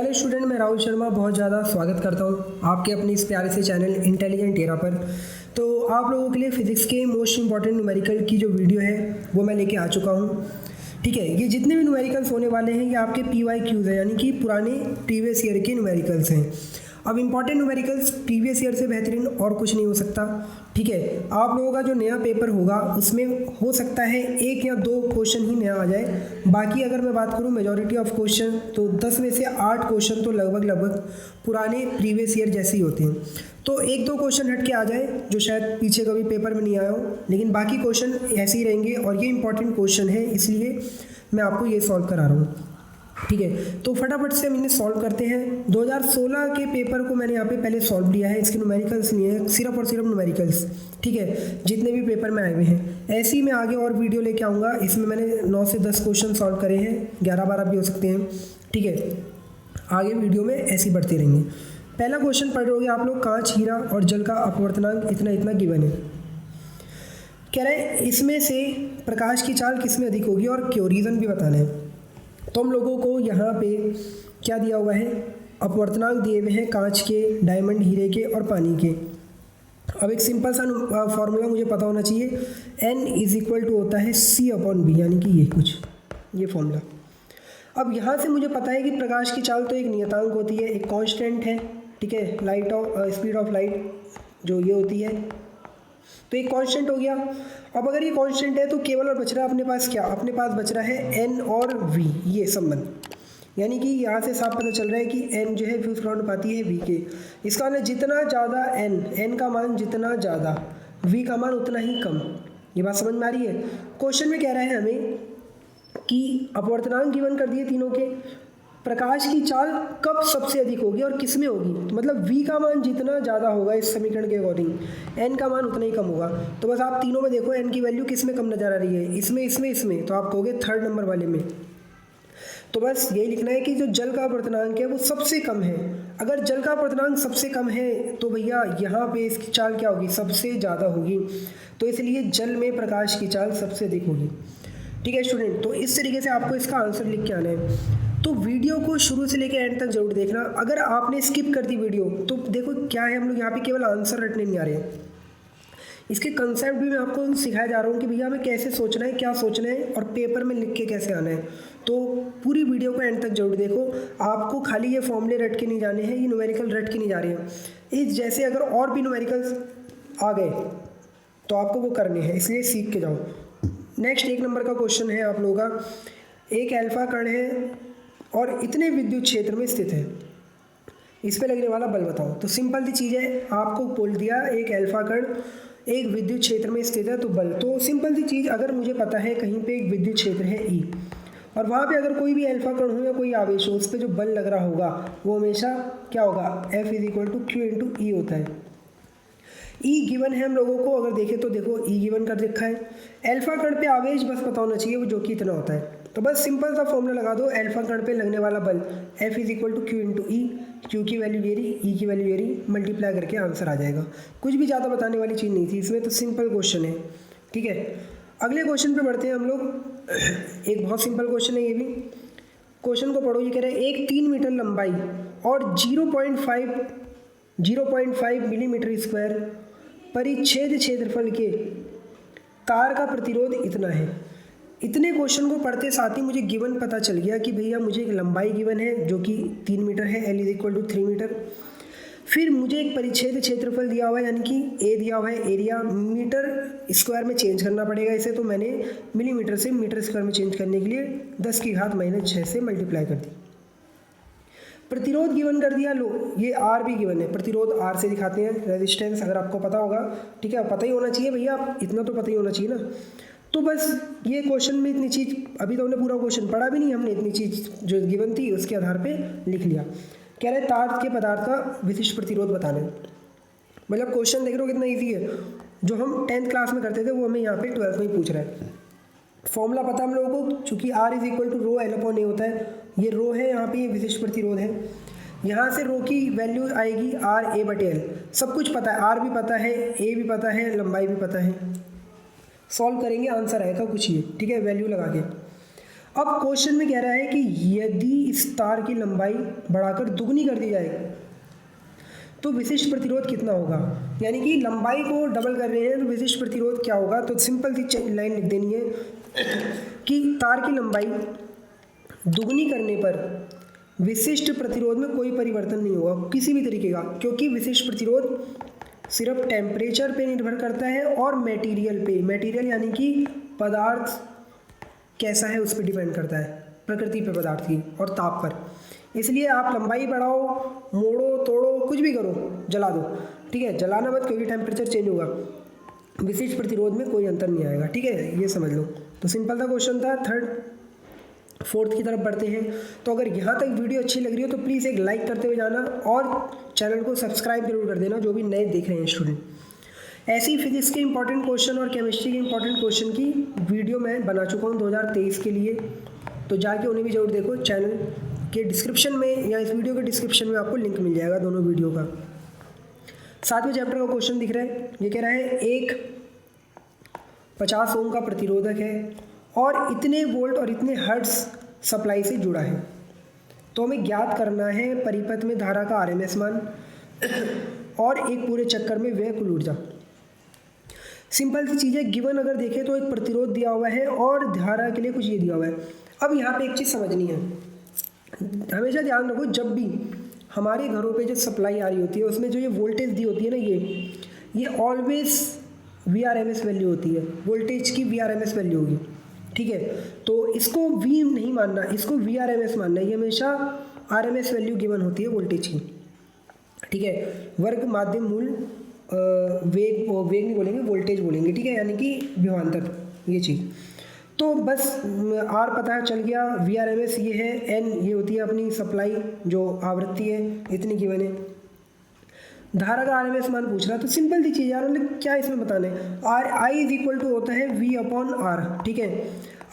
Hello student, मैं राहुल शर्मा बहुत ज़्यादा स्वागत करता हूँ आपके अपने इस प्यारे से चैनल इंटेलिजेंट एरा पर। तो आप लोगों के लिए फिज़िक्स के मोस्ट इंपॉर्टेंट न्यूमेरिकल की जो वीडियो है वो मैं लेके आ चुका हूँ। ठीक है, ये जितने भी न्यूमेरिकल्स होने वाले हैं ये आपके PYQs हैं, यानी कि पुराने प्रीवियस ईयर के न्यूमेरिकल्स हैं। अब इंपॉर्टेंट न्यूमेरिकल्स प्रीवियस ईयर से बेहतरीन और कुछ नहीं हो सकता। ठीक है, आप लोगों का जो नया पेपर होगा उसमें हो सकता है 1 या 2 क्वेश्चन ही नया आ जाए। बाकी अगर मैं बात करूं मेजॉरिटी ऑफ क्वेश्चन तो 10 में से 8 क्वेश्चन तो लगभग पुराने प्रीवियस ईयर जैसे ही होते हैं। तो 1-2 क्वेश्चन हट के आ जाए जो शायद पीछे कभी पेपर में नहीं आया हो, लेकिन बाकी क्वेश्चन ऐसे ही रहेंगे और ये इंपॉर्टेंट क्वेश्चन है, इसलिए मैं आपको ये सॉल्व करा रहा हूँ। ठीक है, तो फटाफट से हम इन्हें सॉल्व करते हैं। 2016 के पेपर को मैंने यहाँ पे पहले सॉल्व लिया है, इसके न्यूमेरिकल्स नहीं है, सिर्फ और सिर्फ न्यूमेरिकल्स। ठीक है, जितने भी पेपर में आए हुए हैं ऐसे ही मैं आगे और वीडियो लेके आऊँगा। इसमें मैंने 9 से 10 क्वेश्चन सॉल्व करे हैं, 11-12 भी हो सकते हैं। ठीक है, आगे वीडियो में ऐसे ही बढ़ते रहेंगे। पहला क्वेश्चन पढ़ रहे आप लोग, कांच, हीरा और जल का अपवर्तनांक इतना इतना गिवन है। कह रहे हैं इसमें से प्रकाश की चाल किस में अधिक होगी और क्यों, रीज़न भी बताना है। तो हम लोगों को यहाँ पे क्या दिया हुआ है, अपवर्तनांक दिए हुए हैं कांच के, डायमंड, हीरे के और पानी के। अब एक सिंपल सा फॉर्मूला मुझे पता होना चाहिए, N = होता है C/V, यानी कि ये फॉर्मूला। अब यहाँ से मुझे पता है कि प्रकाश की चाल तो एक नियतांक होती है, एक कांस्टेंट है। ठीक है, स्पीड ऑफ लाइट जो ये होती है, तो एक कांस्टेंट हो गया। अब अगर ये कांस्टेंट है तो केवल और बच रहा है अपने पास क्या, अपने पास बच रहा है N और V, ये संबंध। यानी कि यहाँ से साफ पता चल रहा है कि N जो है उसका अनुपाती है V के। इसका मतलब जितना ज़्यादा N का मान जितना ज़्यादा, V का मान उतना ही कम। ये बात समझ में आ रही है। क्वेश्चन में कह रहा है हमें कि अपवर्तनांक गिवन कर दिए तीनों के, प्रकाश की चाल कब सबसे अधिक होगी और किस में होगी। तो मतलब V का मान जितना ज़्यादा होगा इस समीकरण के अकॉर्डिंग, N का मान उतना ही कम होगा। तो बस आप तीनों में देखो N की वैल्यू किस में कम नजर आ रही है, इसमें, तो आप कहोगे 3rd नंबर वाले में। तो बस यही लिखना है कि जो जल का अपवर्तनांक है वो सबसे कम है। अगर जल का अपवर्तनांक सबसे कम है तो भैया यहाँ पे इसकी चाल क्या होगी, सबसे ज़्यादा होगी। तो इसलिए जल में प्रकाश की चाल सबसे अधिक होगी। ठीक है स्टूडेंट, तो इस तरीके से आपको इसका आंसर लिख के आना है। तो वीडियो को शुरू से लेकर एंड तक जरूर देखना। अगर आपने स्किप कर दी वीडियो तो देखो क्या है, हम लोग यहाँ पे केवल आंसर रटने नहीं आ रहे हैं, इसके कंसेप्ट भी मैं आपको सिखाया जा रहा हूँ कि भैया हमें कैसे सोचना है, क्या सोचना है और पेपर में लिख के कैसे आना है। तो पूरी वीडियो को एंड तक जरूर देखो। आपको खाली ये फॉर्मूले रट के नहीं जाने हैं, ये न्यूमेरिकल रट के नहीं जा रहे हैं। इस जैसे अगर और भी न्यूमेरिकल्स आ गए तो आपको वो करने हैं, इसलिए सीख के जाओ। नेक्स्ट 1 नंबर का क्वेश्चन है आप लोगों का, एक अल्फा कण है और इतने विद्युत क्षेत्र में स्थित है, इस पे लगने वाला बल बताओ। तो सिंपल सी चीज़ है, आपको बोल दिया एक अल्फा कण एक विद्युत क्षेत्र में स्थित है तो बल। तो सिंपल सी चीज़, अगर मुझे पता है कहीं पे एक विद्युत क्षेत्र है E और वहाँ पे अगर कोई भी अल्फा कण हो या कोई आवेश हो, उस पर जो बल लग रहा होगा वो हमेशा क्या होगा, F = Q × E होता है। E गिवन है हम लोगों को, अगर देखें तो देखो E गिवन कर रखा है। अल्फा कण पे आवेश बस पता होना चाहिए वो जो कि इतना होता है। तो बस सिंपल सा फॉर्मूला लगा दो, अल्फा कण पे लगने वाला बल F = Q × E, Q की वैल्यू ये रही, E की वैल्यू ये रही, मल्टीप्लाई करके आंसर आ जाएगा। कुछ भी ज़्यादा बताने वाली चीज़ नहीं थी इसमें, तो सिंपल क्वेश्चन है। ठीक है, अगले क्वेश्चन पे बढ़ते हैं हम लोग। एक बहुत सिंपल क्वेश्चन है ये भी, क्वेश्चन को पढ़ो। ये कह रहे हैं एक 3 मीटर लंबाई और 0.5 मिलीमीटर स्क्वायर परिच्छेद क्षेत्रफल के तार का प्रतिरोध इतना है। इतने क्वेश्चन को पढ़ते साथ ही मुझे गिवन पता चल गया कि भैया मुझे एक लंबाई गिवन है जो कि 3 मीटर है, L = 3 मीटर। फिर मुझे एक परिच्छेद क्षेत्रफल दिया हुआ है, यानी कि A दिया हुआ है, एरिया मीटर स्क्वायर में चेंज करना पड़ेगा इसे, तो मैंने मिलीमीटर से मीटर स्क्वायर में चेंज करने के लिए 10⁻⁻6 से मल्टीप्लाई कर दी। प्रतिरोध गिवन कर दिया, लो ये R भी गिवन है, प्रतिरोध R से दिखाते हैं, रेजिस्टेंस अगर आपको पता होगा। ठीक है, पता ही होना चाहिए भैया, इतना तो पता ही होना चाहिए ना। तो बस ये क्वेश्चन में इतनी चीज़, अभी तो हमने पूरा क्वेश्चन पढ़ा भी नहीं, हमने इतनी चीज़ जो गिवन थी उसके आधार पे लिख लिया। कह रहे तार के पदार्थ का विशिष्ट प्रतिरोध बताना है। मतलब क्वेश्चन देख रहे हो कितना ईजी है, जो हम 10th क्लास में करते थे वो हमें यहाँ पे 12th में ही पूछ रहा है। फॉर्मूला पता हम लोगों को, चूँकि R = ρ L/A होता है, ये रो है यहाँ पे, ये विशिष्ट प्रतिरोध है। यहाँ से रो की वैल्यू आएगी RA/L, सब कुछ पता है, R भी पता है, A भी पता है, लंबाई भी पता है। सॉल्व करेंगे, आंसर आएगा कुछ ये। ठीक है, वैल्यू लगा के अब क्वेश्चन में कह रहा है कि यदि इस तार की लंबाई बढ़ाकर दुगनी कर दी जाए तो विशिष्ट प्रतिरोध कितना होगा। यानी कि लंबाई को डबल कर रहे हैं तो विशिष्ट प्रतिरोध क्या होगा। तो सिंपल सी लाइन लिख देनी है कि तार की लंबाई दुगनी करने पर विशिष्ट प्रतिरोध में कोई परिवर्तन नहीं होगा किसी भी तरीके का, क्योंकि विशिष्ट प्रतिरोध सिर्फ टेम्परेचर पे निर्भर करता है और मटेरियल पे, मटेरियल यानी कि पदार्थ कैसा है उस पर डिपेंड करता है, प्रकृति पे पदार्थ की और ताप पर। इसलिए आप लंबाई बढ़ाओ, मोड़ो, तोड़ो, कुछ भी करो, जला दो, ठीक है, जलाना मत क्योंकि टेम्परेचर चेंज होगा, विशिष्ट प्रतिरोध में कोई अंतर नहीं आएगा, ठीक है, ये समझ लो। तो सिंपल सा क्वेश्चन था। फोर्थ की तरफ बढ़ते हैं। तो अगर यहाँ तक वीडियो अच्छी लग रही हो तो प्लीज़ एक लाइक करते हुए जाना और चैनल को सब्सक्राइब जरूर कर देना जो भी नए देख रहे हैं स्टूडेंट। ऐसी फिजिक्स के इंपॉर्टेंट क्वेश्चन और केमिस्ट्री के इंपॉर्टेंट क्वेश्चन की वीडियो मैं बना चुका हूँ 2023 के लिए, तो जाके उन्हें भी जरूर देखो। चैनल के डिस्क्रिप्शन में या इस वीडियो के डिस्क्रिप्शन में आपको लिंक मिल जाएगा दोनों वीडियो का। 7वें चैप्टर का क्वेश्चन दिख रहा है, ये कह रहा है एक 50 ओम का प्रतिरोधक है और इतने वोल्ट और इतने हर्ट्ज सप्लाई से जुड़ा है, तो हमें ज्ञात करना है परिपथ में धारा का आरएमएस मान और एक पूरे चक्कर में व्यय कुल ऊर्जा। सिंपल सी चीज़ है, गिवन अगर देखें तो एक प्रतिरोध दिया हुआ है और धारा के लिए कुछ ये दिया हुआ है। अब यहाँ पे एक चीज़ समझनी है, हमेशा ध्यान रखो जब भी हमारे घरों पे जो सप्लाई आ रही होती है उसमें जो ये वोल्टेज दी होती है ना, ये ऑलवेज VRMS वैल्यू होती है, वोल्टेज की VRMS वैल्यू होगी, ठीक है। तो इसको V नहीं मानना, इसको VRMS मानना, ये हमेशा RMS वैल्यू गिवन होती है वोल्टेज की, ठीक है। वर्ग माध्यम मूल वेग नहीं बोलेंगे, वोल्टेज बोलेंगे, ठीक है, यानी कि विभवांतर, ये चीज़। तो बस R पता चल गया, VRMS ये है, N ये होती है अपनी सप्लाई जो आवृत्ति है, इतनी गिवन है। धारा का RMS मान पूछ रहा है, तो सिंपल सी चीज़ यार, मतलब क्या इसमें बताना है, I इज इक्वल टू होता है V/R, ठीक है।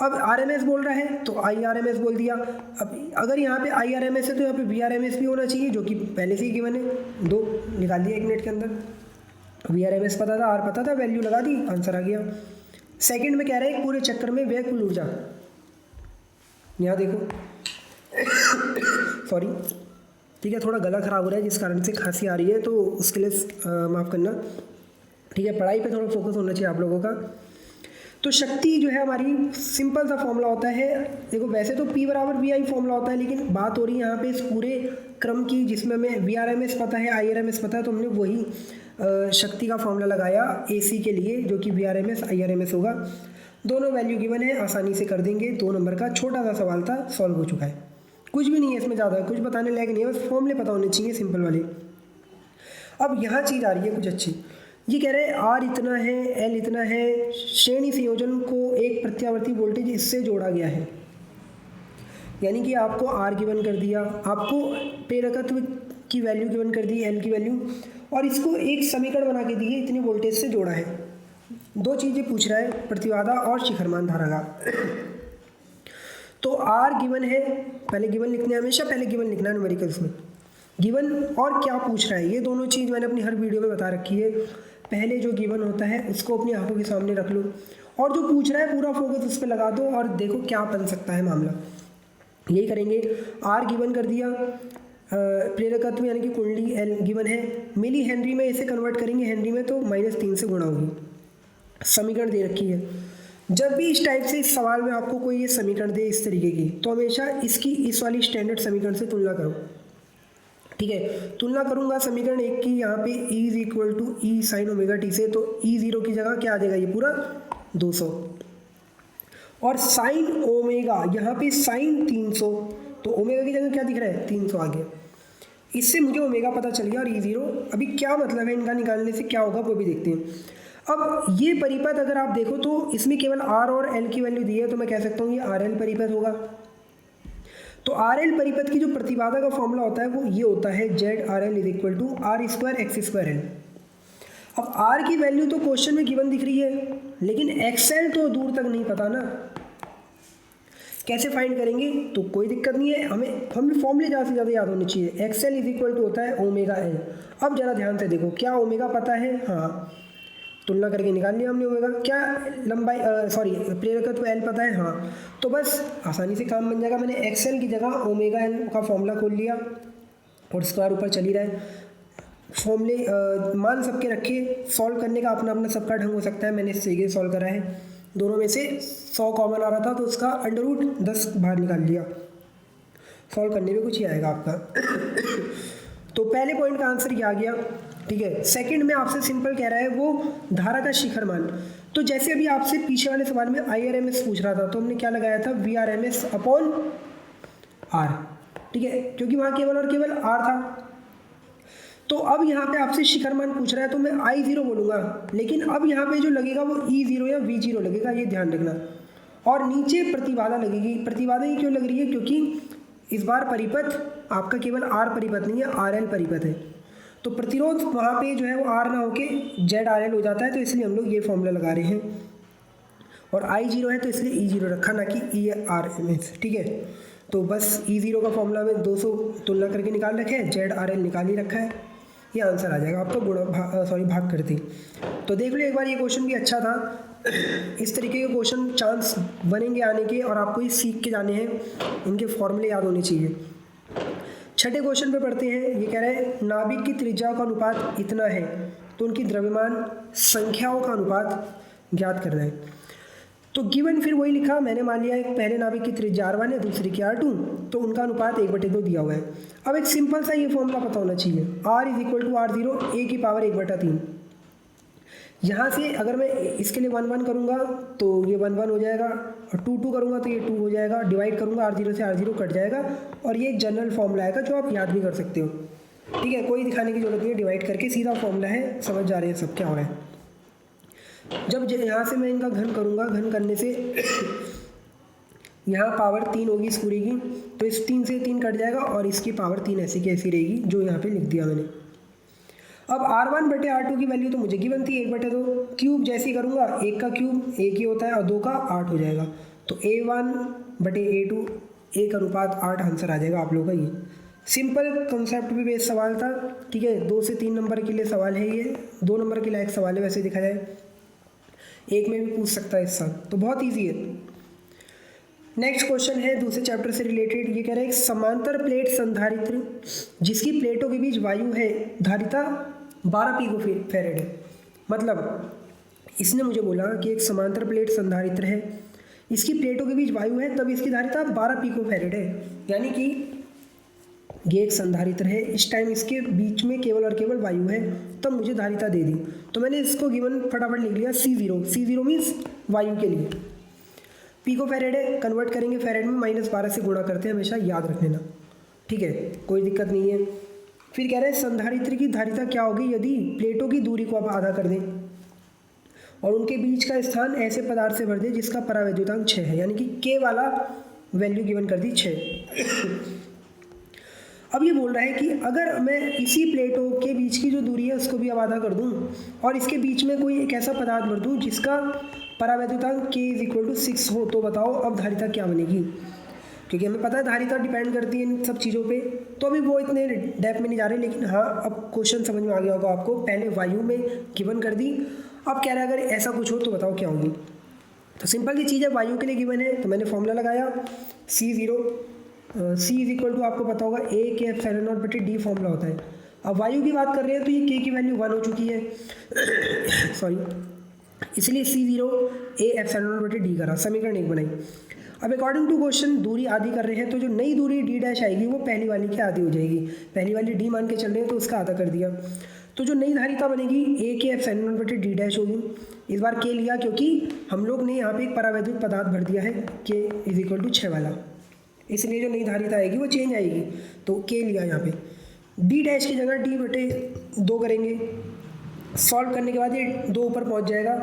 अब RMS बोल रहा है तो IRMS बोल दिया। अब अगर यहाँ पे IRMS है तो यहाँ पे VRMS भी होना चाहिए, जो कि पहले से ही गिवन है, 2 निकाल दिया 1 मिनट के अंदर। VRMS पता था, R पता था, वैल्यू लगा दी, आंसर आ गया। सेकंड में कह रहे हैं पूरे चक्कर में व्यय कुल ऊर्जा, यहाँ देखो सॉरी, ठीक है, थोड़ा गला खराब हो रहा है जिस कारण से खांसी आ रही है, तो उसके लिए माफ़ करना, ठीक है। पढ़ाई पे थोड़ा फोकस होना चाहिए आप लोगों का। तो शक्ति जो है हमारी, सिंपल सा फॉर्मूला होता है, देखो वैसे तो P = VI फॉर्मूला होता है, लेकिन बात हो रही है यहाँ पे इस पूरे क्रम की जिसमें हमें VRMS पता है, IRMS पता है, तो हमने वही शक्ति का फॉर्मूला लगाया AC के लिए, जो कि VRMS IRMS होगा। दोनों वैल्यू गिवन है, आसानी से कर देंगे। 2 नंबर का छोटा सा सवाल था, सॉल्व हो चुका है, कुछ भी नहीं है इसमें, ज़्यादा कुछ बताने लायक नहीं है, बस फॉर्मूले पता होने चाहिए सिंपल वाले। अब यहाँ चीज़ आ रही है कुछ अच्छी, ये कह रहे हैं R इतना है, L इतना है, श्रेणी संयोजन को एक प्रत्यावर्ती वोल्टेज इससे जोड़ा गया है। यानी कि आपको R गिवन कर दिया, आपको प्रेरकत्व की वैल्यू गिवन कर दी, L की वैल्यू, और इसको एक समीकरण बना के दिए, इतने वोल्टेज से जोड़ा है। 2 चीज़ें पूछ रहा है, प्रतिबाधा और शिखरमान धारा का। तो R गिवन है, पहले गिवन लिखने, हमेशा पहले गिवन लिखना है न्यूमेरिकल्स में, गिवन और क्या पूछ रहा है, ये दोनों चीज़ मैंने अपनी हर वीडियो में बता रखी है। पहले जो गिवन होता है उसको अपनी आंखों के सामने रख लो और जो पूछ रहा है पूरा फोकस उस पर लगा दो और देखो क्या बन सकता है मामला। यही करेंगे। R गिवन कर दिया, प्रेरकत्व यानी कि कुंडली L गिवन है, मिली हेनरी में इसे कन्वर्ट करेंगे हेनरी में तो -3 से गुणा होगी। समीकरण दे रखी है। जब भी इस टाइप से इस सवाल में आपको कोई ये समीकरण दे इस तरीके की, तो हमेशा इसकी इस वाली स्टैंडर्ड समीकरण से तुलना करो, ठीक है। तुलना करूंगा समीकरण 1 की, यहाँ पे E is equal to E sin ωt से, तो E0 की जगह क्या आ जाएगा, ये पूरा 200, और साइन ओमेगा यहाँ पे साइन 300, तो ओमेगा की जगह क्या दिख रहा है, 300 आ गया। इससे मुझे ओमेगा पता चल गया और E0, अभी क्या मतलब है इनका निकालने से क्या होगा वो भी देखते हैं। अब ये परिपथ अगर आप देखो तो इसमें केवल R और L की वैल्यू दी है, तो मैं कह सकता हूँ ये RL परिपथ होगा। तो RL परिपथ की जो प्रतिबाधा का फॉर्मूला होता है वो ये होता है ZRL = R² X²L। अब R की वैल्यू तो क्वेश्चन में गिवन दिख रही है, लेकिन XL तो दूर तक नहीं पता ना, कैसे फाइंड करेंगे, तो कोई दिक्कत नहीं है, हमें फॉर्मूले ज़्यादा से ज़्यादा याद होने चाहिए। XL = होता है ωL। अब ज़रा ध्यान से देखो, क्या ओमेगा पता है, हाँ, तुलना करके निकाल लिया हमने ओमेगा। क्या लंबाई प्रेरकत्व एल पता है, हाँ, तो बस आसानी से काम बन जाएगा। मैंने एक्सएल की जगह ओमेगा एन का फॉर्मूला खोल लिया और स्क्वायर ऊपर चल ही रहा है। फॉर्मूले मान सबके रखे, सॉल्व करने का अपना अपना सबका ढंग हो सकता है। मैंने इससे सॉल्व करा है, दोनों में से 100 कॉमन आ रहा था तो उसका √10 बाहर निकाल लिया। सॉल्व करने में कुछ ही आएगा आपका। तो पहले पॉइंट का आंसर ये आ गया, ठीक है। सेकंड में आपसे सिंपल कह रहा है वो धारा का शिखर मान। तो जैसे अभी आपसे पीछे वाले सवाल में IRMS पूछ रहा था तो हमने क्या लगाया था, VRMS अपॉन R, ठीक है, क्योंकि वहाँ केवल और केवल R था। तो अब यहाँ पे आपसे शिखर मान पूछ रहा है तो मैं I0 बोलूँगा, लेकिन अब यहाँ पे जो लगेगा वो E0 या V0 लगेगा, ये ध्यान रखना। और नीचे प्रतिबाधा लगेगी। प्रतिबाधा ये क्यों लग रही है, क्योंकि इस बार परिपथ आपका केवल R परिपथ नहीं है, RL परिपथ है। तो प्रतिरोध वहाँ पे जो है वो R ना होके ZRL हो जाता है, तो इसलिए हम लोग ये फॉर्मूला लगा रहे हैं। और I0 है तो इसलिए E0 रखा, ना कि ERMS, ठीक है। तो बस E0 का फॉर्मूला में 200 तुलना करके निकाल रखे हैं, ZRL निकाल ही रखा है, ये आंसर आ जाएगा आपका भाग करती। तो देख लो एक बार, ये क्वेश्चन भी अच्छा था। इस तरीके के क्वेश्चन चांस बनेंगे आने के, और आपको ये सीख के जाने हैं, इनके फॉर्मूले याद होने चाहिए। छठे क्वेश्चन पे पढ़ते हैं। ये कह रहे हैं नाभिक की त्रिज्याओं का अनुपात इतना है तो उनकी द्रव्यमान संख्याओं का अनुपात ज्ञात करना है। तो गिवन फिर वही लिखा, मैंने मान लिया एक पहले नाभिक की त्रिज्या R1 है, दूसरी की R2, तो उनका अनुपात 1/2 दिया हुआ है। अब एक सिंपल सा ये फॉर्मूला पता होना चाहिए, R = R0 a की पावर 1/3। यहाँ से अगर मैं इसके लिए 1 1 करूँगा तो ये 1 1 हो जाएगा, और 2 2 करूँगा तो ये 2 हो जाएगा। डिवाइड करूँगा R0 से R0 कट जाएगा, और ये एक जनरल फॉर्मूला आएगा जो आप याद भी कर सकते हो, ठीक है। कोई दिखाने की जरूरत नहीं है, डिवाइड करके सीधा फॉर्मूला है, समझ जा रहे हैं सब क्या हो रहा है। जब यहाँ से मैं इनका घन करूँगा, घन करने से यहाँ पावर 3 होगी इस पूरी की, तो इस 3 से 3 कट जाएगा, और इसकी पावर 3 ऐसी की ऐसी रहेगी, जो यहाँ पे लिख दिया मैंने। अब R1/R2 की वैल्यू तो मुझे गिवन थी 1/2, क्यूब जैसे ही करूँगा, 1 का क्यूब 1 ही होता है, और 2 का 8 हो जाएगा। तो A1/A2 1 अनुपात 8 आंसर आ जाएगा आप लोगों का। ये सिंपल कंसेप्ट पे बेस्ड सवाल था, ठीक है। 2 से 3 नंबर के लिए सवाल है, ये 2 नंबर के लायक सवाल है वैसे देखा जाए, एक में भी पूछ सकता है इस साल, तो बहुत ईजी है। नेक्स्ट क्वेश्चन है दूसरे चैप्टर से रिलेटेड। ये कह रहा है एक समांतर प्लेट संधारित्र जिसकी प्लेटों के बीच वायु है, धारिता 12 पिकोफैरेड है। मतलब इसने मुझे बोला कि एक समांतर प्लेट संधारित्र है, इसकी प्लेटों के बीच वायु है, तब इसकी धारिता 12 पिकोफैरेड है। यानी कि ये एक संधारित्र है, इस टाइम इसके बीच में केवल और केवल वायु है, तब मुझे धारिता दे दी। तो मैंने इसको गिवन फटाफट लिख लिया C0 मीन्स वायु के लिए। पिकोफैरेड है, कन्वर्ट करेंगे फैरेड में, -12 से गुणा करते हैं, हमेशा याद रख लेना, ठीक है, कोई दिक्कत नहीं है। फिर कह रहे हैं संधारित्र की धारिता क्या होगी यदि प्लेटों की दूरी को आप आधा कर दें और उनके बीच का स्थान ऐसे पदार्थ से भर दें जिसका परावैद्युतांक 6 है, यानी कि K वाला वैल्यू गिवन कर दी 6। अब ये बोल रहा है कि अगर मैं इसी प्लेटों के बीच की जो दूरी है उसको भी अब आधा कर दूं और इसके बीच में कोई एक ऐसा पदार्थ भर दूं जिसका परावैद्युतांक K = 6 हो, तो बताओ अब धारिता क्या बनेगी। क्योंकि हमें पता है धारिता डिपेंड करती है इन सब चीज़ों पे, तो अभी वो इतने डेप्थ में नहीं जा रहे, लेकिन हाँ अब क्वेश्चन समझ में आ गया होगा आपको। पहले वायु में गिवन कर दी, अब कह रहा है अगर ऐसा कुछ हो तो बताओ क्या होगी। तो सिंपल सी चीज़ है, वायु के लिए गिवन है तो मैंने फॉर्मूला लगाया C0, C आपको पता होगा A/ε0/d फॉर्मूला होता है। अब वायु की बात कर रहे हैं तो ये K की वैल्यू 1 हो चुकी है सॉरी, इसलिए C0 A/ε0/d करा, समीकरण 1 बनाई। अब अकॉर्डिंग टू क्वेश्चन दूरी आधी कर रहे हैं, तो जो नई दूरी d' आएगी वो पहली वाली की आधी हो जाएगी। पहली वाली d मान के चल रहे हैं तो उसका आधा कर दिया, तो जो नई धारिता बनेगी A/ε0/d' होगी। इस बार K लिया क्योंकि हम लोग ने यहाँ पे एक परावैद्युत पदार्थ भर दिया है K = 6 वाला, इसलिए जो नई धारिता आएगी वो चेंज आएगी, तो K लिया यहाँ पे। d' की जगह d/2 करेंगे, सॉल्व करने के बाद ये 2 ऊपर पहुँच जाएगा,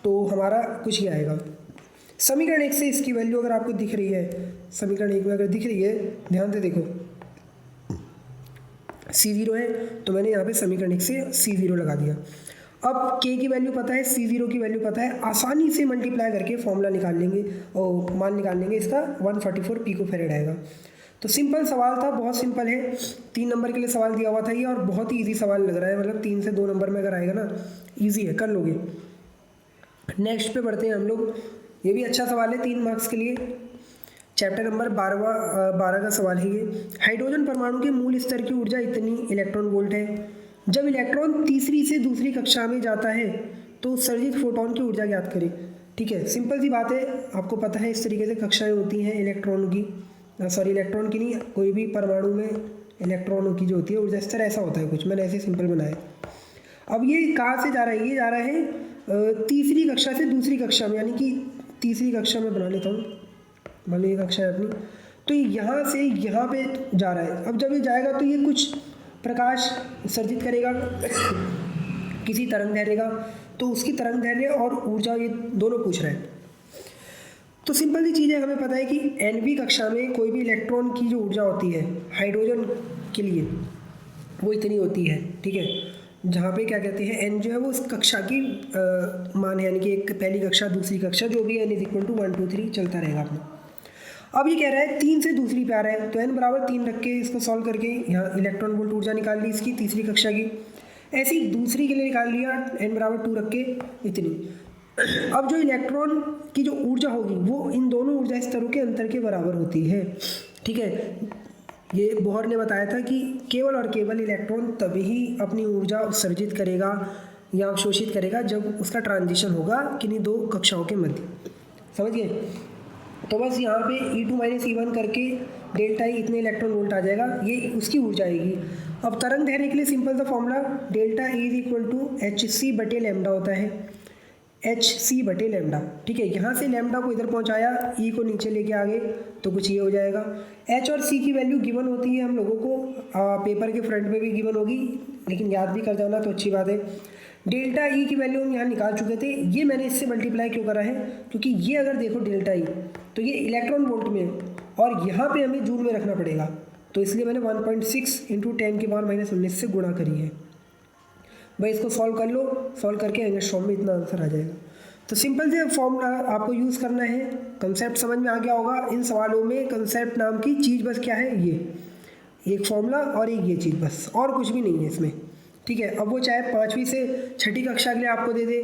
तो हमारा कुछ ही आएगा। समीकरण 1 से इसकी वैल्यू अगर आपको दिख रही है, समीकरण 1 में अगर दिख रही है, ध्यान से देखो, C0 है तो मैंने यहाँ पे समीकरण 1 से C0 लगा दिया। अब K की वैल्यू पता है, C0 की वैल्यू पता है, आसानी से मल्टीप्लाई करके फॉर्मूला निकाल लेंगे और मान निकाल लेंगे, इसका 144 पिकोफैरेड आएगा। तो सिंपल सवाल था, बहुत सिंपल है, 3 नंबर के लिए सवाल दिया हुआ था ये, और बहुत ही ईजी सवाल लग रहा है, मतलब 3 से 2 नंबर में अगर आएगा ना, ईजी है, कर लोगे। नेक्स्ट पे बढ़ते हैं हम लोग। ये भी अच्छा सवाल है 3 मार्क्स के लिए। चैप्टर नंबर 12 का सवाल है ये। हाइड्रोजन परमाणु के मूल स्तर की ऊर्जा इतनी इलेक्ट्रॉन वोल्ट है। जब इलेक्ट्रॉन तीसरी से दूसरी कक्षा में जाता है तो उत्सर्जित फोटोन की ऊर्जा ज्ञात करें। ठीक है, सिंपल सी बात है, आपको पता है इस तरीके से कक्षाएं होती हैं इलेक्ट्रॉन की, इलेक्ट्रॉन की नहीं, कोई भी परमाणु में इलेक्ट्रॉनों की जो होती है ऊर्जा स्तर ऐसा होता है कुछ, मैंने ऐसे सिंपल बनाया। अब ये कहाँ से जा रहा है, ये जा रहा है तीसरी कक्षा से दूसरी कक्षा में, यानी कि तीसरी कक्षा में बना लेता हूँ, मान लो ये कक्षा है अपनी, तो यहाँ से यहाँ पे जा रहा है। अब जब ये जाएगा तो ये कुछ प्रकाश उत्सर्जित करेगा किसी तरंग दैर्ध्य का, तो उसकी तरंग दैर्ध्य और ऊर्जा ये दोनों पूछ रहे हैं। तो सिंपल सी चीज़ है, हमें पता है कि एनवी कक्षा में कोई भी इलेक्ट्रॉन की जो ऊर्जा होती है हाइड्रोजन के लिए वो इतनी होती है। ठीक है, जहाँ पे क्या कहते हैं एन जो है वो उस कक्षा की मान है, यानी कि एक पहली कक्षा दूसरी कक्षा जो भी एन इज इक्वल टू 1 2 3 चलता रहेगा अपना। अब ये कह रहा है 3 से दूसरी पे आ रहा है, तो n बराबर 3 रख के इसको सॉल्व करके यहाँ इलेक्ट्रॉन वोल्ट ऊर्जा निकाल ली इसकी तीसरी कक्षा की। ऐसी दूसरी के लिए निकाल लिया n बराबर 2 रख के इतनी। अब जो इलेक्ट्रॉन की जो ऊर्जा होगी वो इन दोनों ऊर्जा स्तरों के अंतर के बराबर होती है। ठीक है, ये बोहर ने बताया था कि केवल और केवल इलेक्ट्रॉन तभी अपनी ऊर्जा उत्सर्जित करेगा या अवशोषित करेगा जब उसका ट्रांजिशन होगा किन्हीं दो कक्षाओं के मध्य। समझ गए? तो बस यहाँ पे E2 - E1 करके डेल्टा ई इतने इलेक्ट्रॉन वोल्ट आ जाएगा, ये उसकी ऊर्जा आएगी। अब तरंग दैर्ध्य के लिए सिंपल सा formula delta E is equal to hc/λ होता है, hc/λ। ठीक है, यहाँ से लैम्डा को इधर पहुँचाया, ई को नीचे लेके आ गए तो कुछ ये हो जाएगा। h और c की वैल्यू गिवन होती है हम लोगों को, पेपर के फ्रंट में भी गिवन होगी, लेकिन याद भी कर जाना तो अच्छी बात है। डेल्टा ई की वैल्यू हम यहाँ निकाल चुके थे, ये मैंने इससे मल्टीप्लाई क्यों करा है, क्योंकि ये अगर देखो डेल्टा ई तो ये इलेक्ट्रॉन वोल्ट में और यहाँ पे हमें जूल में रखना पड़ेगा, तो इसलिए मैंने 1.6 × 10⁻⁻19 से गुणा करी है। भाई इसको सॉल्व कर लो, सॉल्व करके एंगस्ट्रॉम में इतना आंसर आ जाएगा। तो सिंपल से फॉर्मूला आपको यूज़ करना है, कंसेप्ट समझ में आ गया होगा। इन सवालों में कंसेप्ट नाम की चीज़ बस क्या है, ये एक फॉर्मूला और एक ये चीज़, बस और कुछ भी नहीं है इसमें। ठीक है, अब वो चाहे 5वीं से 6ठी कक्षा के लिए आपको दे दे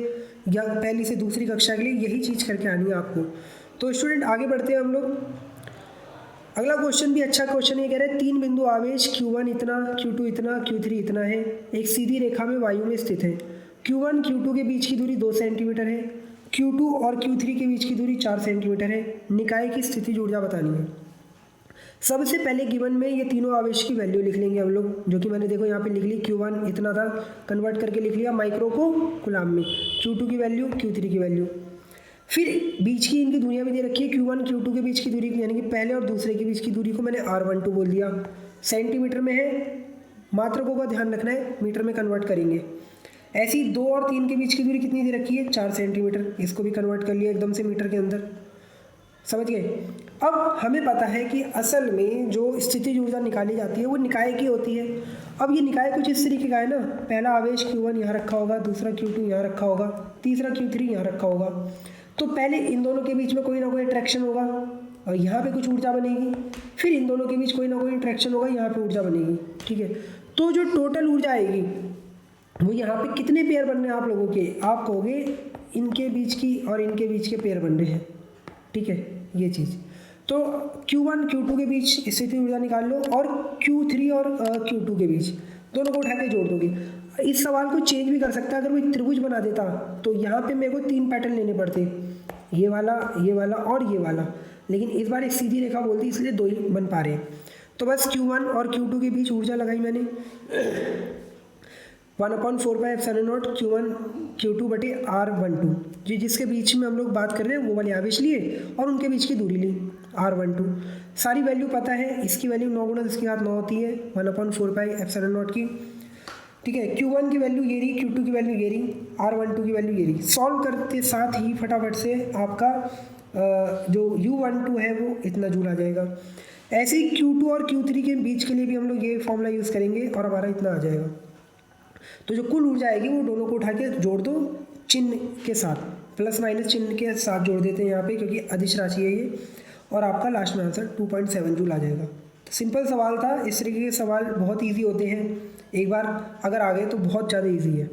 या पहली से दूसरी कक्षा के लिए, यही चीज़ करके आनी है आपको। तो स्टूडेंट आगे बढ़ते हैं हम लोग। अगला क्वेश्चन भी अच्छा क्वेश्चन, ये कह रहे हैं 3 बिंदु आवेश Q1 इतना, Q2 इतना, Q3 इतना है, एक सीधी रेखा में वायु में स्थित है। Q1 Q2 के बीच की दूरी 2 सेंटीमीटर है, Q2 और Q3 के बीच की दूरी 4 सेंटीमीटर है। निकाय की स्थितिज ऊर्जा बतानी है। सबसे पहले गिवन में ये तीनों आवेश की वैल्यू लिख लेंगे हम लोग, जो कि मैंने देखो यहाँ पे लिख ली, Q1 इतना था, कन्वर्ट करके लिख लिया माइक्रो को कूलाम में, Q2 की वैल्यू, Q3 की वैल्यू। फिर बीच की इनकी दूरियां भी दे रखी है, Q1 Q2 के बीच की दूरी, यानी कि पहले और दूसरे के बीच की दूरी को मैंने R12 बोल दिया। सेंटीमीटर में है, मात्रकों का ध्यान रखना है, मीटर में कन्वर्ट करेंगे। ऐसी 2 और 3 के बीच की दूरी कितनी दे रखी है, 4 सेंटीमीटर, इसको भी कन्वर्ट कर लिया एकदम से मीटर के अंदर। समझ गए? अब हमें पता है कि असल में जो स्थितिज ऊर्जा निकाली जाती है वो निकाय की होती है। अब ये निकाय कुछ इस तरीके का है ना, पहला आवेश Q1 यहाँ रखा होगा, दूसरा Q2 यहाँ रखा होगा, तीसरा Q3 यहाँ रखा होगा। तो पहले इन दोनों के बीच में कोई ना कोई अट्रैक्शन होगा और यहाँ पे कुछ ऊर्जा बनेगी, फिर इन दोनों के बीच कोई ना कोई अट्रैक्शन होगा, यहाँ पे ऊर्जा बनेगी। ठीक है, तो जो टोटल ऊर्जा आएगी वो यहाँ पे कितने पेयर बन रहे हैं आप लोगों के, आप कहोगे इनके बीच की और इनके बीच के पेयर बन रहे हैं। ठीक है, ये चीज़। तो Q1 Q2 के बीच स्थिति ऊर्जा निकाल लो और Q3 और Q2 के बीच दोनों को उठा के जोड़ दोगे। इस सवाल को चेंज भी कर सकता है, अगर वो त्रिभुज बना देता तो यहाँ पे मेरे को 3 पैटर्न लेने पड़ते, ये वाला और ये वाला, लेकिन इस बार एक सीधी रेखा बोल दी इसलिए 2 ही बन पा रहे हैं। तो बस Q1 और Q2 के बीच ऊर्जा लगाई मैंने 1/4πε0 Q1 Q2/R12, जी जिसके बीच में हम लोग बात कर रहे हैं वो वाले आवेश लिए और उनके बीच की दूरी ली R12। सारी वैल्यू पता है, इसकी वैल्यू 9 × 10⁻9 होती है 1/4πε0 की। ठीक है, Q1 की वैल्यू ये रही, Q2 की वैल्यू ये रही, R12 की वैल्यू ये रही। सॉल्व करते साथ ही फटाफट से आपका जो U12 है वो इतना जूल आ जाएगा। ऐसे ही Q2 और Q3 के बीच के लिए भी हम लोग ये फॉर्मूला यूज़ करेंगे और हमारा इतना आ जाएगा। तो जो कुल ऊर्जा आएगी वो दोनों को उठा के जोड़ दो चिन्ह के साथ, प्लस माइनस चिन्ह के साथ जोड़ देते हैं यहाँ पे, क्योंकि अदिश राशि है ये, और आपका लास्ट में आंसर 2.7 जूल आ जाएगा। तो सिंपल सवाल था, इस तरीके के सवाल बहुत इजी होते हैं, एक बार अगर आ गए तो बहुत ज़्यादा इजी है।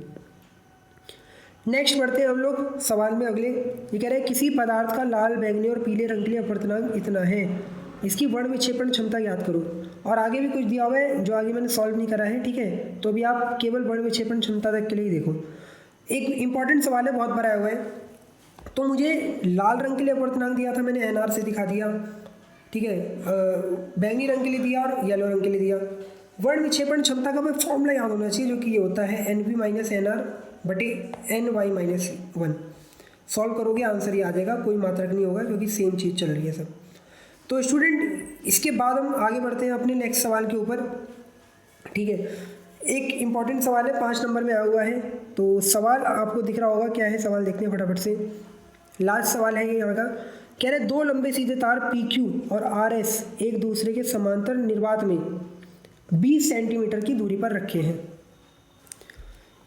नेक्स्ट बढ़ते हैं हम लोग सवाल में अगले। ये कह रहे हैं किसी पदार्थ का लाल, बैंगनी और पीले रंग के लिए अपवर्तनांक इतना है, इसकी वर्ण विक्षेपण क्षमता ज्ञात करो। और आगे भी कुछ दिया हुआ है जो आगे मैंने सॉल्व नहीं करा है, ठीक है। तो अभी आप केवल वर्ण विक्षेपण क्षमता तक के लिए ही देखो। एक इंपॉर्टेंट सवाल है, बहुत भरा हुआ है। तो मुझे लाल रंग के लिए अपवर्तनांक दिया था, मैंने NR से दिखा दिया, ठीक है। बैंगनी रंग के लिए दिया और येलो रंग के लिए दिया। वर्ण विक्षेपण क्षमता का हमें फॉर्मूला याद होना चाहिए, जो कि ये होता है NV - NR बटे NY - 1। सॉल्व करोगे आंसर ही आ जाएगा, कोई मात्रक नहीं होगा क्योंकि सेम चीज़ चल रही है सब। तो स्टूडेंट इसके बाद हम आगे बढ़ते हैं अपने नेक्स्ट सवाल के ऊपर, ठीक है। एक इम्पॉर्टेंट सवाल है, 5 नंबर में आया हुआ है। तो सवाल आपको दिख रहा होगा, क्या है सवाल देखते हैं फटाफट से। लास्ट सवाल है ये यहाँ का। कह रहे 2 लंबे सीधे तार PQ और RS एक दूसरे के समांतर निर्वात में 20 सेंटीमीटर की दूरी पर रखे हैं।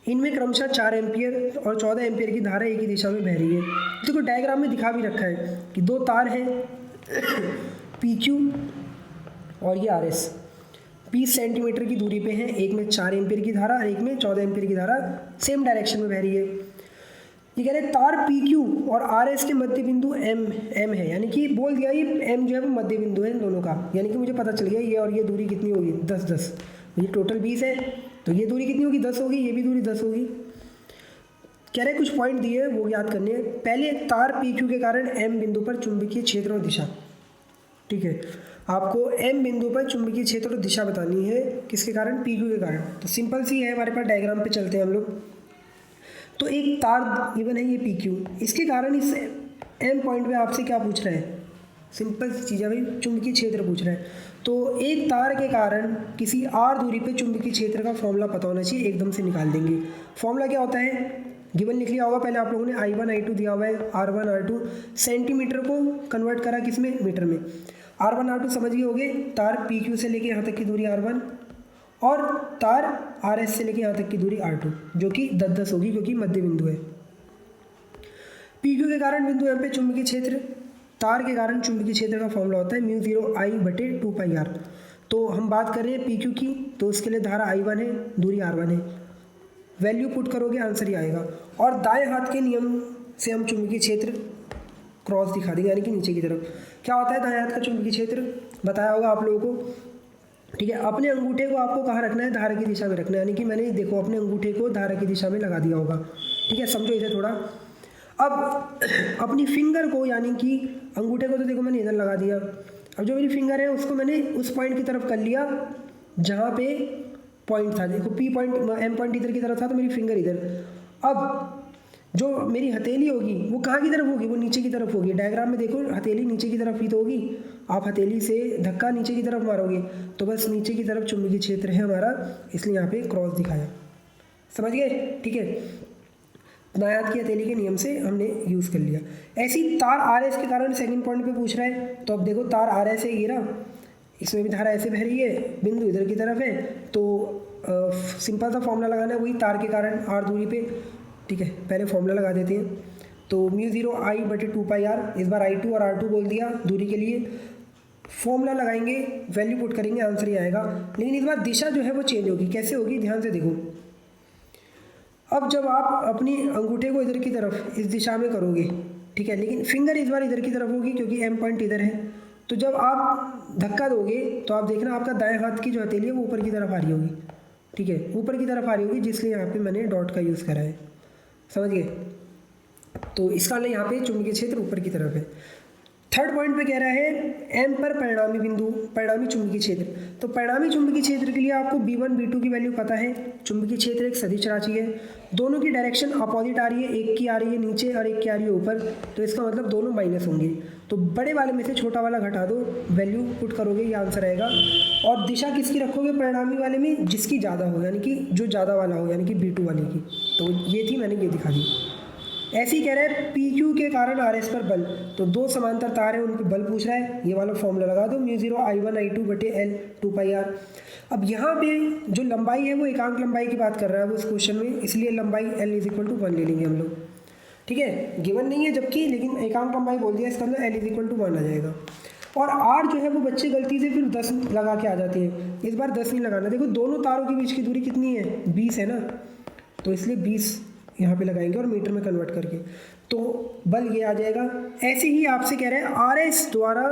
इनमें क्रमशः 4 एम्पियर और 14 एम्पियर की धारा एक ही दिशा में बह रही है। देखो डायग्राम में दिखा भी रखा है कि 2 तार हैं PQ और ये RS 20 सेंटीमीटर की दूरी पे हैं। एक में 4 एम्पियर की धारा और एक में 14 एम्पियर की धारा सेम डायरेक्शन में बह रही है। ये कह रहे तार PQ और RS के मध्य बिंदु M है, यानी कि बोल दिया ये M जो है वो मध्य बिंदु है इन दोनों का। यानी कि मुझे पता चल गया ये और ये दूरी कितनी होगी, 10 ये टोटल 20 है, तो ये दूरी कितनी होगी, 10 होगी। ये भी दूरी 10 होगी। कह रहे कुछ पॉइंट दिए वो याद करने हैं। पहले तार PQ के कारण M बिंदु पर चुंबकीय क्षेत्र और दिशा, ठीक है। आपको M बिंदु पर चुंबकीय क्षेत्र और दिशा बतानी है, किसके कारण, PQ के कारण। तो सिंपल सी है, हमारे पास डायग्राम पे चलते हैं हम लोग। तो एक तार गिवन है ये PQ, इसके कारण इस M पॉइंट पे आपसे क्या पूछ रहा है, सिंपल सी चीज़ है भाई, चुंबकीय क्षेत्र पूछ रहा है। तो एक तार के कारण किसी R दूरी पे चुंबकीय क्षेत्र का फॉर्मूला पता होना चाहिए, एकदम से निकाल देंगे। फॉर्मूला क्या होता है, गिवन लिख लिया होगा पहले आप लोगों ने। I1 I2 दिया हुआ है, R1 R2 सेंटीमीटर को कन्वर्ट करा किस में, मीटर में। R1 R2 समझ गए होगे, तार PQ से लेके यहाँ तक की दूरी R1 और तार RS से लेके यहाँ तक की दूरी R2, जो कि 10-10 होगी क्योंकि मध्य बिंदु है। PQ के कारण बिंदु M पे चुंबकीय क्षेत्र, तार के कारण चुंबकीय क्षेत्र का फॉर्मूला होता है μ0I/2πr। तो हम बात कर रहे हैं PQ की, तो उसके लिए धारा I1 है, दूरी R1 है। वैल्यू पुट करोगे आंसर ही आएगा। और दाएं हाथ के नियम से हम चुंबकीय क्षेत्र क्रॉस दिखा देंगे, यानी कि नीचे की तरफ। क्या होता है दाएं हाथ का चुंबकीय क्षेत्र, बताया होगा आप लोगों को, ठीक है। अपने अंगूठे को आपको कहाँ रखना है, धारा की दिशा में रखना है। यानी कि मैंने देखो अपने अंगूठे को धारा की दिशा में लगा दिया होगा, ठीक है। समझो इसे थोड़ा। अब अपनी फिंगर को, यानी कि अंगूठे को तो देखो मैंने इधर लगा दिया। अब जो मेरी फिंगर है उसको मैंने उस पॉइंट की तरफ कर लिया जहाँ पे पॉइंट था। देखो P पॉइंट, M पॉइंट इधर की तरफ था, तो मेरी फिंगर इधर। अब जो मेरी हथेली होगी वो कहाँ की तरफ होगी, वो नीचे की तरफ होगी। डायग्राम में देखो हथेली नीचे की तरफ ही तो होगी। आप हथेली से धक्का नीचे की तरफ मारोगे तो बस नीचे की तरफ चुंबकीय क्षेत्र है हमारा, इसलिए यहाँ पे क्रॉस दिखाया। समझ गए, ठीक है। दाएं हाथ की हथेली के नियम से हमने यूज़ कर लिया। ऐसी तार RS के कारण सेकंड पॉइंट पे पूछ रहा है। तो अब देखो तार RS है, ये रहा, इसमें भी धारा ऐसे बह रही है, बिंदु इधर की तरफ है। तो सिंपल सा फॉर्मूला लगाना है, वही तार के कारण R दूरी पे, ठीक है। पहले फॉर्मूला लगा देते हैं। तो μ0I/2πr, इस बार I2 और R2 बोल दिया दूरी के लिए। फॉर्मूला लगाएंगे, वैल्यू पुट करेंगे, आंसर ही आएगा। लेकिन इस बार दिशा जो है वो चेंज होगी। कैसे होगी, ध्यान से देखो। अब जब आप अपनी अंगूठे को इधर की तरफ इस दिशा में करोगे, ठीक है, लेकिन फिंगर इस बार इधर की तरफ होगी क्योंकि M पॉइंट इधर है। तो जब आप धक्का दोगे तो आप देखना आपका दाएं हाथ की जो हथेली है वो ऊपर की तरफ आ रही होगी, ठीक है, ऊपर की तरफ आ रही होगी, जिसलिए यहाँ पे मैंने डॉट का यूज़ करा है। समझ गए। तो इसका मतलब यहाँ पे चुंबकीय क्षेत्र ऊपर की तरफ है। थर्ड पॉइंट पे कह रहा है M पर परिणामी बिंदु, परिणामी चुंबकीय क्षेत्र। तो परिणामी चुंबकीय क्षेत्र के लिए आपको B1 B2 की वैल्यू पता है। चुंबकीय क्षेत्र एक सदिश राशि है, दोनों की डायरेक्शन अपोजिट आ रही है, एक की आ रही है नीचे और एक की आ रही है ऊपर। तो इसका मतलब दोनों माइनस होंगे। तो बड़े वाले में से छोटा वाला घटा दो, वैल्यू पुट करोगे, ये आंसर आएगा। और दिशा किसकी रखोगे परिणामी वाले में, जिसकी ज़्यादा हो, यानी कि जो ज़्यादा वाला हो, यानी कि B2 वाले की। तो ये थी, मैंने ये दिखा दी। ऐसे ही कह रहा है PQ के कारण RS पर बल। तो 2 समांतर तार हैं, उनके बल पूछ रहा है। ये वाला फॉर्मूला लगा दो, μ0I1I2/L/2πr। अब यहाँ पे जो लंबाई है वो एकांक लंबाई की बात कर रहा है वो इस क्वेश्चन में, इसलिए लंबाई L=1 ले लेंगे हम लोग, ठीक है। गिवन नहीं है जबकि, लेकिन एकांक लंबाई बोल दिया, इसका मतलब L=1 आ जाएगा। और R जो है वो बच्चे गलती से फिर 10 लगा के आ जाते हैं। इस बार 10 नहीं लगाना। देखो दोनों तारों के बीच की दूरी कितनी है, 20 है ना, तो इसलिए 20 यहाँ पे लगाएंगे और मीटर में कन्वर्ट करके तो बल ये आ जाएगा। ऐसे ही आपसे कह रहे हैं आर एस द्वारा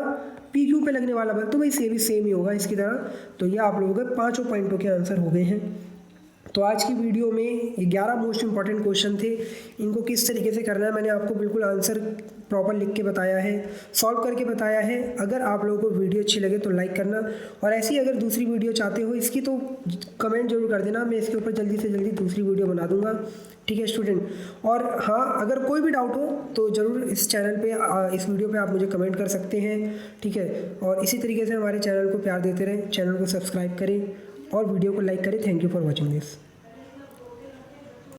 पी क्यू पे लगने वाला बल, तो भाई ये भी सेम ही होगा इसकी तरह। तो ये आप लोगों के 5 पॉइंटों के आंसर हो गए हैं। तो आज की वीडियो में ये 11 मोस्ट इंपॉर्टेंट क्वेश्चन थे, इनको किस तरीके से करना है मैंने आपको बिल्कुल आंसर प्रॉपर लिख के बताया है, सॉल्व करके बताया है। अगर आप लोगों को वीडियो अच्छी लगे तो लाइक करना, और ऐसी अगर दूसरी वीडियो चाहते हो इसकी तो कमेंट जरूर कर देना, मैं इसके ऊपर जल्दी से जल्दी दूसरी वीडियो बना दूंगा। ठीक है स्टूडेंट। और हाँ, अगर कोई भी डाउट हो तो ज़रूर इस चैनल पे इस वीडियो पे आप मुझे कमेंट कर सकते हैं। ठीक है, और इसी तरीके से हमारे चैनल को प्यार देते रहें, चैनल को सब्सक्राइब करें और वीडियो को लाइक करें। Thank you for watching this.